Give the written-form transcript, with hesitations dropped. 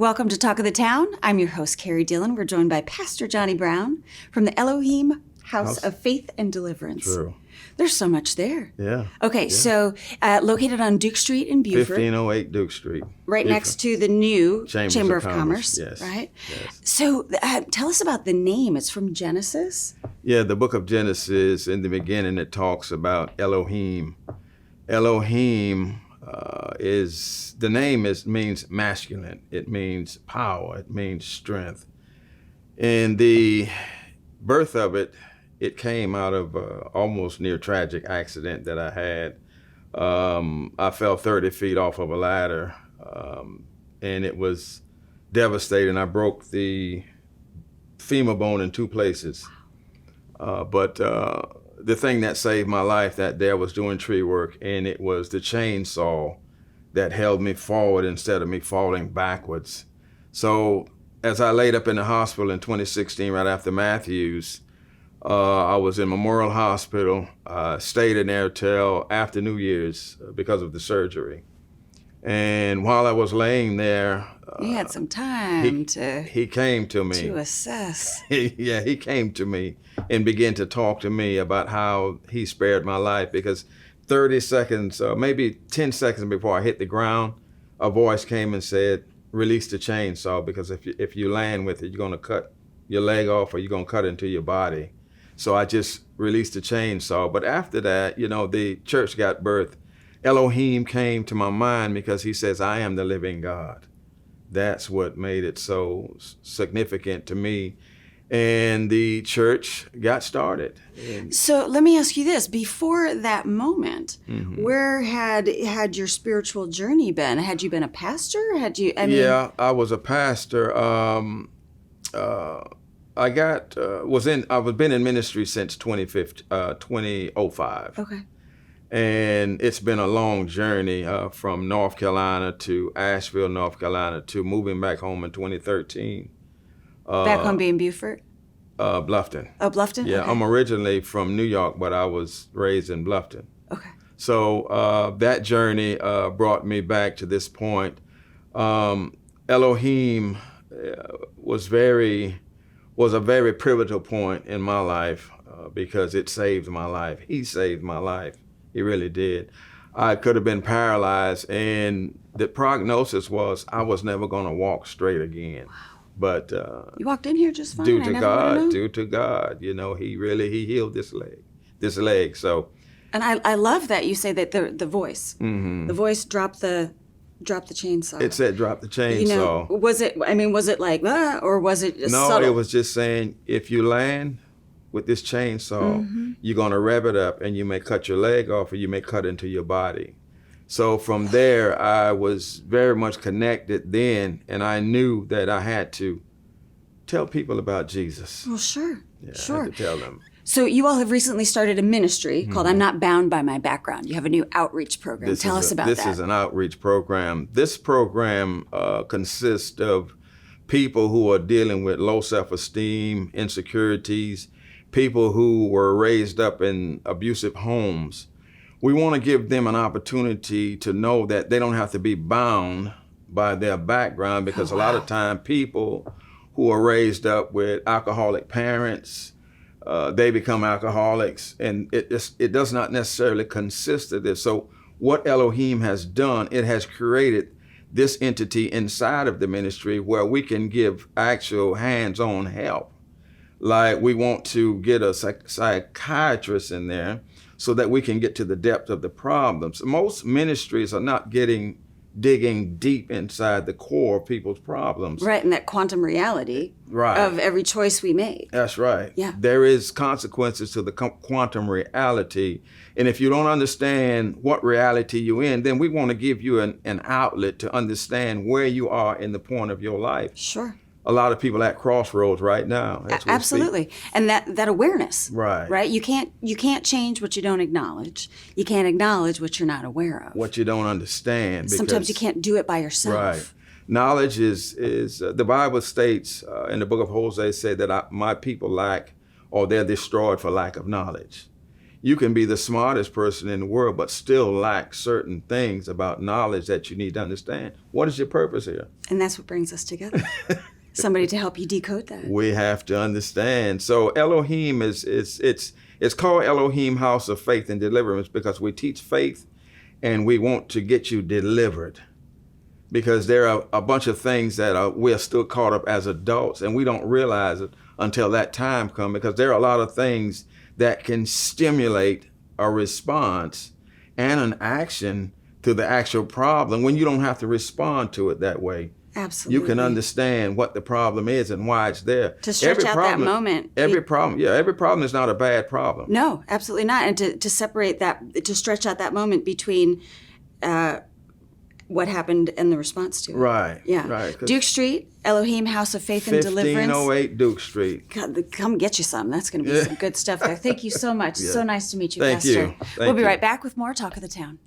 Welcome to Talk of the Town. I'm your host, Carrie Dillon. We're joined by Pastor Johnnie Brown from the Elohim House of Faith and Deliverance. True. There's so much there. Yeah. Okay, so located on Duke Street in Beaufort. 1508 Duke Street. Right Beaufort. next to the new Chamber of Commerce. Yes. Right? Yes. So tell us about the name. It's from Genesis. Yeah, the book of Genesis, in the beginning, it talks about Elohim. Elohim means masculine. It means power. It means strength. And the birth of it, it came out of almost near tragic accident that I had. I fell 30 feet off of a ladder, and it was devastating. I broke the femur bone in two places. But the thing that saved my life that day, I was doing tree work, and it was the chainsaw that held me forward instead of me falling backwards. So as I laid up in the hospital in 2016, right after Matthews, I was in Memorial Hospital, stayed in there till after New Year's because of the surgery. And while I was laying there, you had some time he came to me to assess. He came to me and began to talk to me about how he spared my life, because 30 seconds, maybe 10 seconds before I hit the ground, a voice came and said, release the chainsaw, because if you land with it, you're going to cut your leg off or you're going to cut into your body. So I just released the chainsaw. But after that, the church got birthed. Elohim came to my mind because he says, I am the living God. That's what made it so significant to me. And the church got started. So let me ask you this. Before that moment, Mm-hmm. where had your spiritual journey been? Had you been a pastor? Yeah, I was a pastor. I've been in ministry since 2005. Okay. And it's been a long journey from North Carolina to Asheville, North Carolina, to moving back home in 2013. Back home being Beaufort? Bluffton. Oh, Bluffton? Yeah, okay. I'm originally from New York, but I was raised in Bluffton. Okay. So that journey brought me back to this point. Elohim was a very pivotal point in my life because it saved my life. He saved my life. He really did. I could have been paralyzed, and the prognosis was I was never going to walk straight again. Wow. But you walked in here just fine. Due to God, he healed this leg. So, and I love that you say that the voice, mm-hmm. the voice dropped the chainsaw. It said drop the chainsaw. Was it like that, or was it just subtle? No, it was just saying if you land with this chainsaw, mm-hmm. you're going to rev it up and you may cut your leg off or you may cut into your body. So from there, I was very much connected then, and I knew that I had to tell people about Jesus. Well, sure. Yeah, sure. I had to tell them. So you all have recently started a ministry called I'm Not Bound by My Background. You have a new outreach program. Tell us about that. This is an outreach program. This program consists of people who are dealing with low self-esteem, insecurities, people who were raised up in abusive homes. We want to give them an opportunity to know that they don't have to be bound by their background, because a lot of time people who are raised up with alcoholic parents, they become alcoholics, and it does not necessarily consist of this. So what Elohim has done, it has created this entity inside of the ministry where we can give actual hands-on help. Like we want to get a psychiatrist in there so that we can get to the depth of the problems. Most ministries are not digging deep inside the core of people's problems. Right, and that quantum reality of every choice we make. That's right. Yeah. There is consequences to the quantum reality. And if you don't understand what reality you're in, then we want to give you an outlet to understand where you are in the point of your life. Sure. A lot of people at crossroads right now. Absolutely. And that awareness. Right. Right? You can't change what you don't acknowledge. You can't acknowledge what you're not aware of. What you don't understand. Sometimes you can't do it by yourself. Right. Knowledge is the Bible states in the book of Hosea said that my people lack, or they're destroyed for lack of knowledge. You can be the smartest person in the world, but still lack certain things about knowledge that you need to understand. What is your purpose here? And that's what brings us together. Somebody to help you decode that. We have to understand. So Elohim it's called Elohim House of Faith and Deliverance because we teach faith and we want to get you delivered. Because there are a bunch of things that we're still caught up as adults and we don't realize it until that time comes, because there are a lot of things that can stimulate a response and an action to the actual problem when you don't have to respond to it that way. Absolutely. You can understand what the problem is and why it's there. To stretch out that moment. Every problem is not a bad problem. No, absolutely not. And to separate that, to stretch out that moment between what happened and the response to it. Right. Yeah. Right. Duke Street, Elohim House of Faith and Deliverance. 1508 Duke Street. Come get you some. That's going to be some good stuff there. Thank you so much. Yeah. So nice to meet you, Thank Pastor. you. We'll be you. right back with more Talk of the Town.